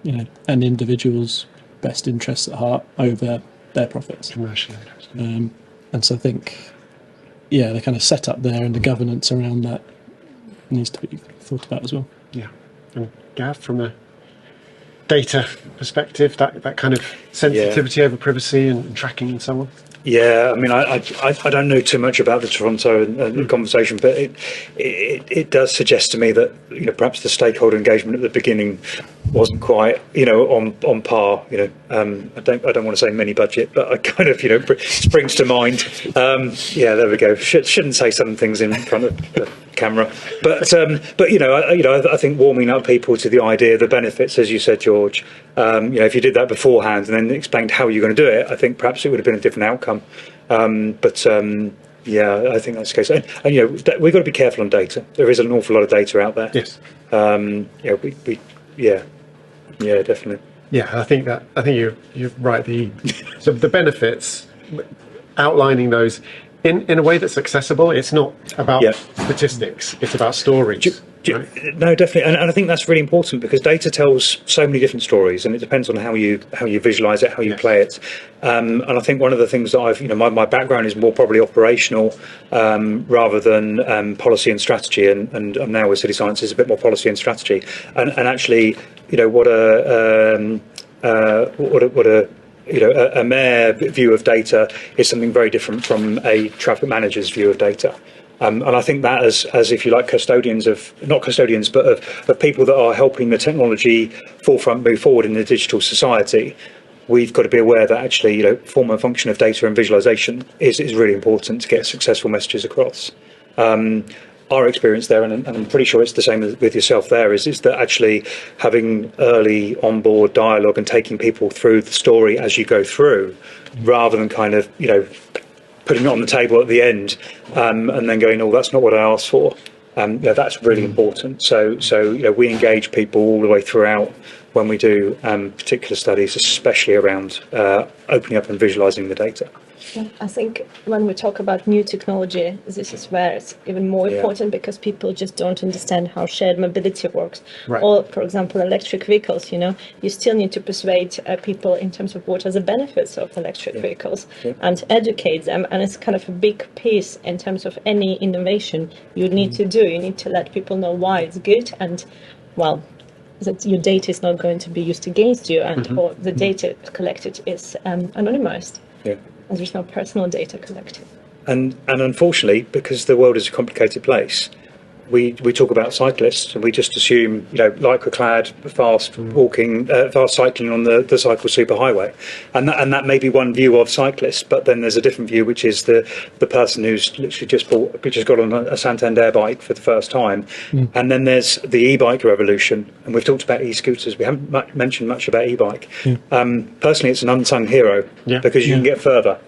an individual's best interests at heart over their profits. Commercially. And so I think, the kind of setup there and the governance around that needs to be thought about as well. Yeah. And Gav, from a data perspective, that kind of sensitivity over privacy and tracking and so on? Yeah, I mean, I don't know too much about the Toronto and the conversation, but it does suggest to me that perhaps the stakeholder engagement at the beginning wasn't quite on par. I don't want to say mini budget, but I kind of springs to mind. Yeah, there we go. Shouldn't say some things in front of the camera, but I think warming up people to the idea, the benefits, as you said, George. If you did that beforehand and then explained how you're going to do it, I think perhaps it would have been a different outcome. Yeah, I think that's the case. And we've got to be careful on data. There is an awful lot of data out there. Yes. Yeah, definitely. Yeah, I think you're right. The benefits, outlining those in a way that's accessible. It's not about statistics. It's about stories. Right? No, definitely, and I think that's really important because data tells so many different stories, and it depends on how you visualize it, how you play it. And I think one of the things that I've, my background is more probably operational rather than policy and strategy, and I'm now with City Science is a bit more policy and strategy, and actually, what a mayor view of data is something very different from a traffic manager's view of data. And I think that as if you like, custodians of, not custodians, but of people that are helping the technology forefront move forward in the digital society, we've got to be aware that actually, form and function of data and visualization is really important to get successful messages across. Our experience there, and I'm pretty sure it's the same with yourself there, is that actually having early onboard dialogue and taking people through the story as you go through, rather than kind of, putting it on the table at the end and then going, oh, that's not what I asked for. That's really important. So we engage people all the way throughout when we do particular studies, especially around opening up and visualizing the data. I think when we talk about new technology, this is where it's even more important because people just don't understand how shared mobility works. Right. Or, for example, electric vehicles, you still need to persuade people in terms of what are the benefits of electric vehicles and educate them. And it's kind of a big piece in terms of any innovation you need to do. You need to let people know why it's good and, well, that your data is not going to be used against you and or the data collected is anonymized. Yeah. And there's no personal data collected. And unfortunately, because the world is a complicated place, we talk about cyclists and we just assume, lycra-clad, fast walking, fast cycling on the cycle superhighway. And that may be one view of cyclists, but then there's a different view, which is the person who's literally just got on a Santander bike for the first time. And then there's the e-bike revolution. And we've talked about e-scooters. We haven't mentioned much about e-bike. Personally, it's an unsung hero because you can get further.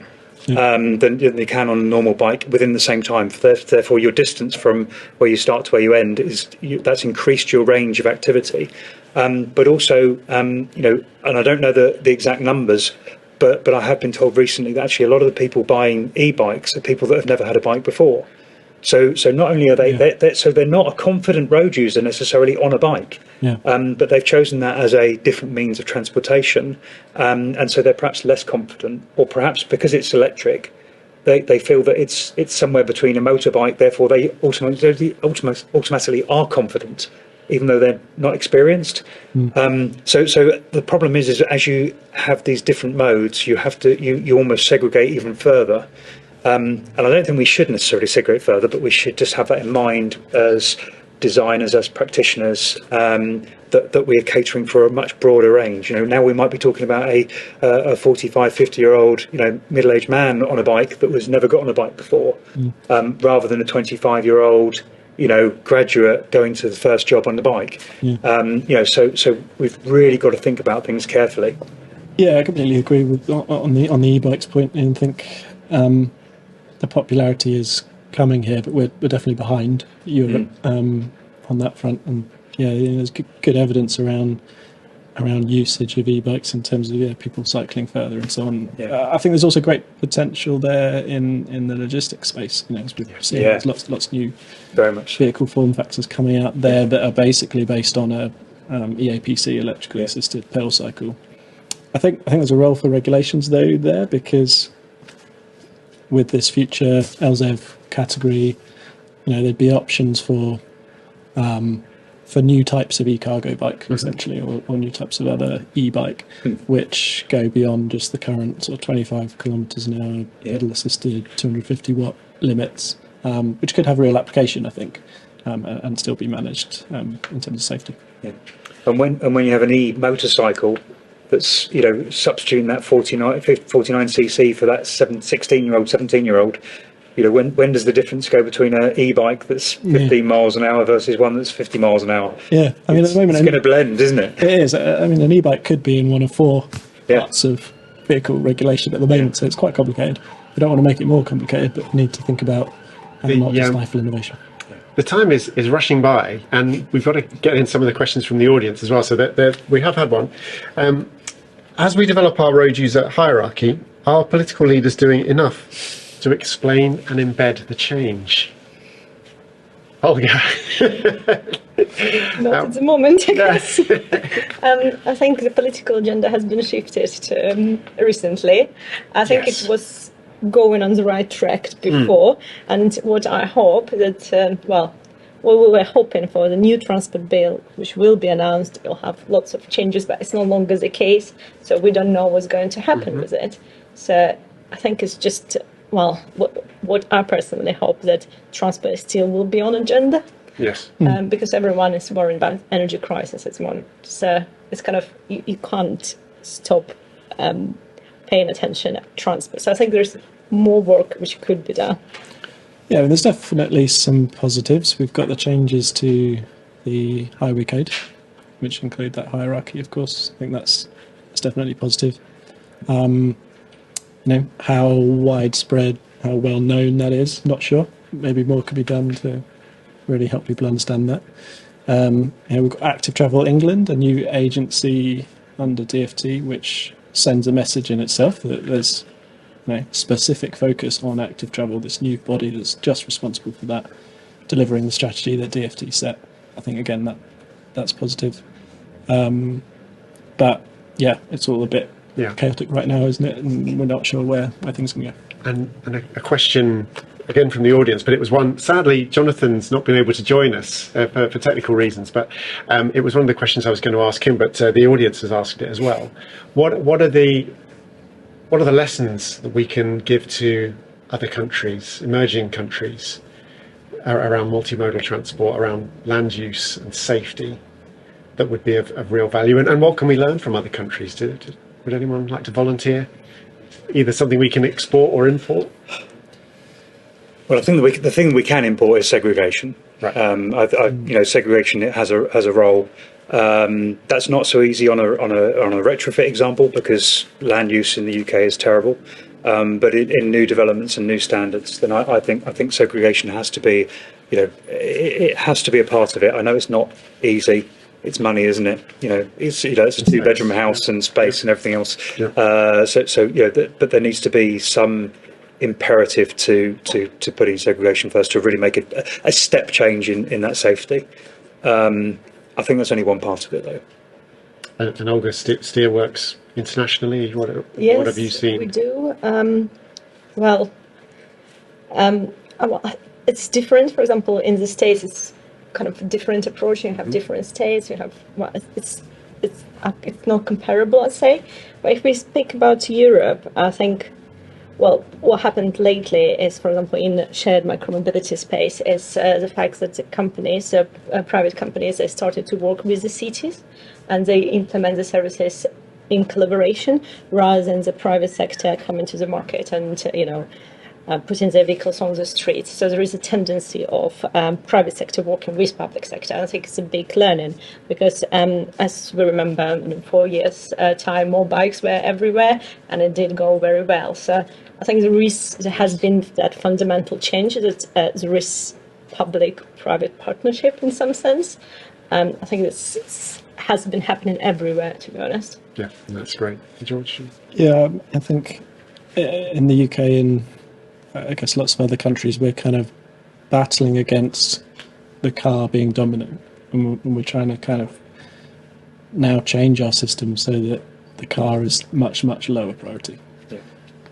Than you can on a normal bike within the same time. Therefore, your distance from where you start to where you end that's increased your range of activity. But also, and I don't know the exact numbers, but I have been told recently that actually a lot of the people buying e-bikes are people that have never had a bike before. So not only are they're not a confident road user necessarily on a bike, but they've chosen that as a different means of transportation, and so they're perhaps less confident, or perhaps because it's electric, they feel that it's somewhere between a motorbike. Therefore, they automatically are confident, even though they're not experienced. So the problem is as you have these different modes, you have to you almost segregate even further. And I don't think we should necessarily segregate further, but we should just have that in mind as designers, as practitioners, that we are catering for a much broader range. Now we might be talking about a 45, 50-year-old, middle-aged man on a bike that was never got on a bike before, rather than a 25-year-old, graduate going to the first job on the bike. So we've really got to think about things carefully. Yeah, I completely agree with on the e-bikes point, and think the popularity is coming here, but we're definitely behind Europe on that front. And there's good evidence around usage of e-bikes in terms of people cycling further and so on. I think there's also great potential there in the logistics space. As we've seen, there's lots of new very much vehicle form factors coming out there that are basically based on a EAPC, electrically assisted pedal cycle. I think there's a role for regulations though there, because with this future LZEV category, there'd be options for for new types of e-cargo bike, essentially, or new types of other e-bike, which go beyond just the current sort of 25 kilometres an hour pedal-assisted 250 watt limits, which could have real application, I think, and still be managed in terms of safety. Yeah. And when you have an e-motorcycle that's, substituting that 49cc for that 16-year-old, 17-year-old, when does the difference go between an e-bike that's 15 miles an hour versus one that's 50 miles an hour? Yeah, I mean, at the moment, it's going to blend, isn't it? It is. I mean, an e-bike could be in one of 4 parts of vehicle regulation at the moment, so it's quite complicated. We don't want to make it more complicated, but we need to think about how not to stifle innovation. The time is rushing by, and we've got to get in some of the questions from the audience as well. So we have had one. As we develop our road user hierarchy, are political leaders doing enough to explain and embed the change? Olga. Not at the moment, I guess. I think the political agenda has been shifted recently. I think it was going on the right track before, and what I hope that, what we were hoping for, the new transport bill, which will be announced, will have lots of changes, but it's no longer the case, so we don't know what's going to happen with it. So I think it's just, what I personally hope, that transport still will be on agenda. Yes. Because everyone is worried about energy crisis at the moment. So it's kind of, you can't stop paying attention to transport. So I think there's more work which could be done. Yeah, there's definitely some positives. We've got the changes to the highway code, which include that hierarchy, of course. I think that's definitely positive. How widespread, how well known that is, not sure. Maybe more could be done to really help people understand that. We've got Active Travel England, a new agency under DFT, which sends a message in itself that there's specific focus on active travel, this new body that's just responsible for that, delivering the strategy that DFT set. I think, again, that's positive. But, it's all a bit chaotic right now, isn't it? And we're not sure where things can go. And a question, again, from the audience, but it was one, sadly, Jonathan's not been able to join us for technical reasons, but it was one of the questions I was going to ask him, but the audience has asked it as well. What are the lessons that we can give to other countries, emerging countries, around multimodal transport, around land use and safety, that would be of real value? And what can we learn from other countries? Would anyone like to volunteer? Either something we can export or import? Well, I think the thing we can import is segregation. Right. Segregation has a role. That's not so easy on a retrofit example, because land use in the UK is terrible. But in new developments and new standards, then I think segregation has to be, it has to be a part of it. I know it's not easy. It's money, isn't it? It's a 2-bedroom house and space and everything else. Yeah. But there needs to be some imperative to put in segregation first, to really make a step change in that safety. I think that's only one part of it, though. And Olga, Steer works internationally. What have you seen? We do. It's different. For example, in the States, it's kind of a different approach. You have different states. You have it's not comparable, I'd say. But if we speak about Europe, I think, what happened lately is, for example, in shared micromobility space, is the fact that the companies, private companies, they started to work with the cities, and they implement the services in collaboration, rather than the private sector coming to the market and putting their vehicles on the streets. So there is a tendency of private sector working with public sector. I think it's a big learning, because as we remember, in 4 years' time, more bikes were everywhere, and it did go very well. So I think there has been that fundamental change, that there is public-private partnership in some sense. I think this has been happening everywhere, to be honest. Yeah, that's great. George? Yeah, I think in the UK and I guess lots of other countries, we're kind of battling against the car being dominant, and we're trying to kind of now change our system so that the car is much, much lower priority.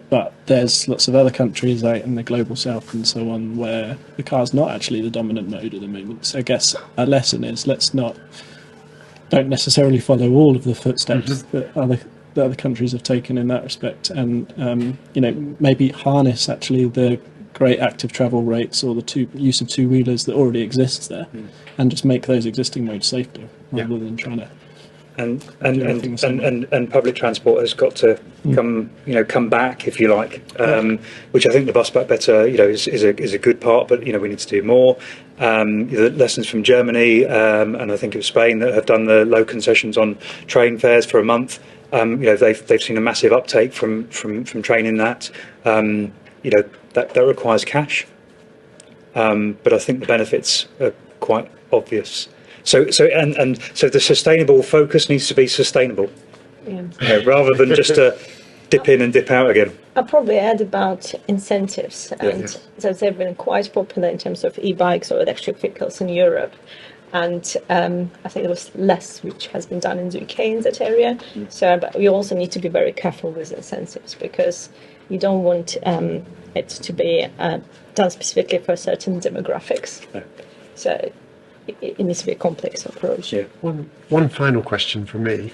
But there's lots of other countries out in the global south and so on where the car's not actually the dominant mode at the moment. So I guess a lesson is don't necessarily follow all of the footsteps that other countries have taken in that respect, and maybe harness actually the great active travel rates or the use of two-wheelers that already exists there, and just make those existing modes safer rather than trying to. And public transport has got to come back, if you like, which I think the bus back better is a good part, but we need to do more. The lessons from Germany and I think it was Spain that have done the low concessions on train fares for a month. They've seen a massive uptake from training that. That requires cash, but I think the benefits are quite obvious. So the sustainable focus needs to be sustainable, rather than just to dip in and dip out again. I'll probably add about incentives, and so they've been quite popular in terms of e-bikes or electric vehicles in Europe, and I think there was less which has been done in the UK in that area. So, but we also need to be very careful with incentives, because you don't want it to be done specifically for certain demographics. So it needs to be a complex approach. Yeah. One final question from me.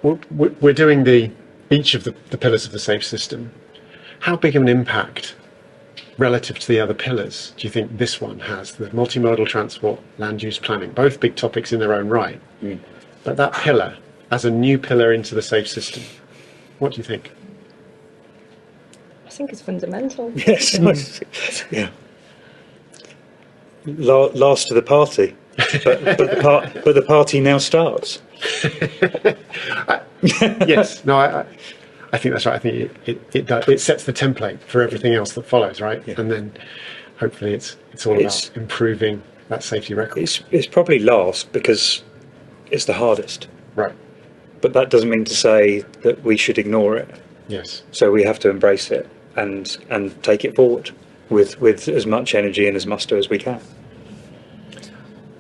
We're doing each of the pillars of the SAFE system. How big of an impact relative to the other pillars do you think this one has? The multimodal transport, land use planning, both big topics in their own right. But that pillar, as a new pillar into the SAFE system, what do you think? I think it's fundamental. Yes. Yeah. Last to the party, but the party now starts. Yes, no, I think that's right. I think it sets the template for everything else that follows, right? Yeah. And then hopefully it's all about improving that safety record. It's probably last because it's the hardest, right? But that doesn't mean to say that we should ignore it. Yes. So we have to embrace it and take it forward with as much energy and as muster as we can.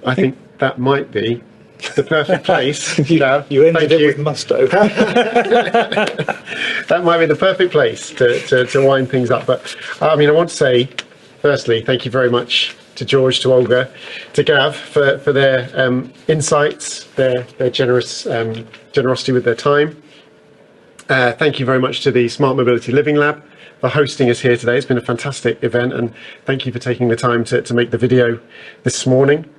I think that might be the perfect place. You ended it with musto. That might be the perfect place to wind things up. But I want to say, firstly, thank you very much to George, to Olga, to Gav for their insights, their generosity with their time. Thank you very much to the Smart Mobility Living Lab for hosting us here today. It's been a fantastic event, and thank you for taking the time to make the video this morning.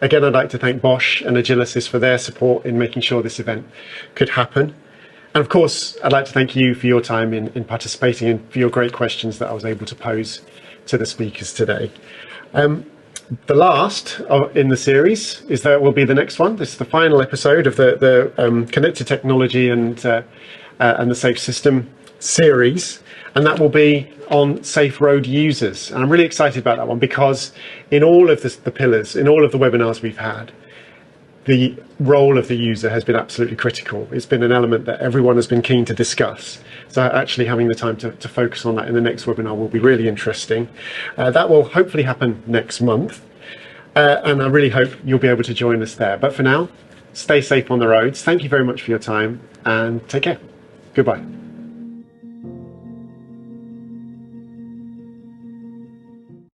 Again, I'd like to thank Bosch and Agilysys for their support in making sure this event could happen. And of course, I'd like to thank you for your time in participating and for your great questions that I was able to pose to the speakers today. The last in the series will be the next one. This is the final episode of the Connected Technology and the Safe System series, and that will be on safe road users. And I'm really excited about that one, because in all of the pillars, in all of the webinars we've had, the role of the user has been absolutely critical. It's been an element that everyone has been keen to discuss. So actually having the time to focus on that in the next webinar will be really interesting. That will hopefully happen next month. And I really hope you'll be able to join us there. But for now, stay safe on the roads. Thank you very much for your time, and take care. Goodbye.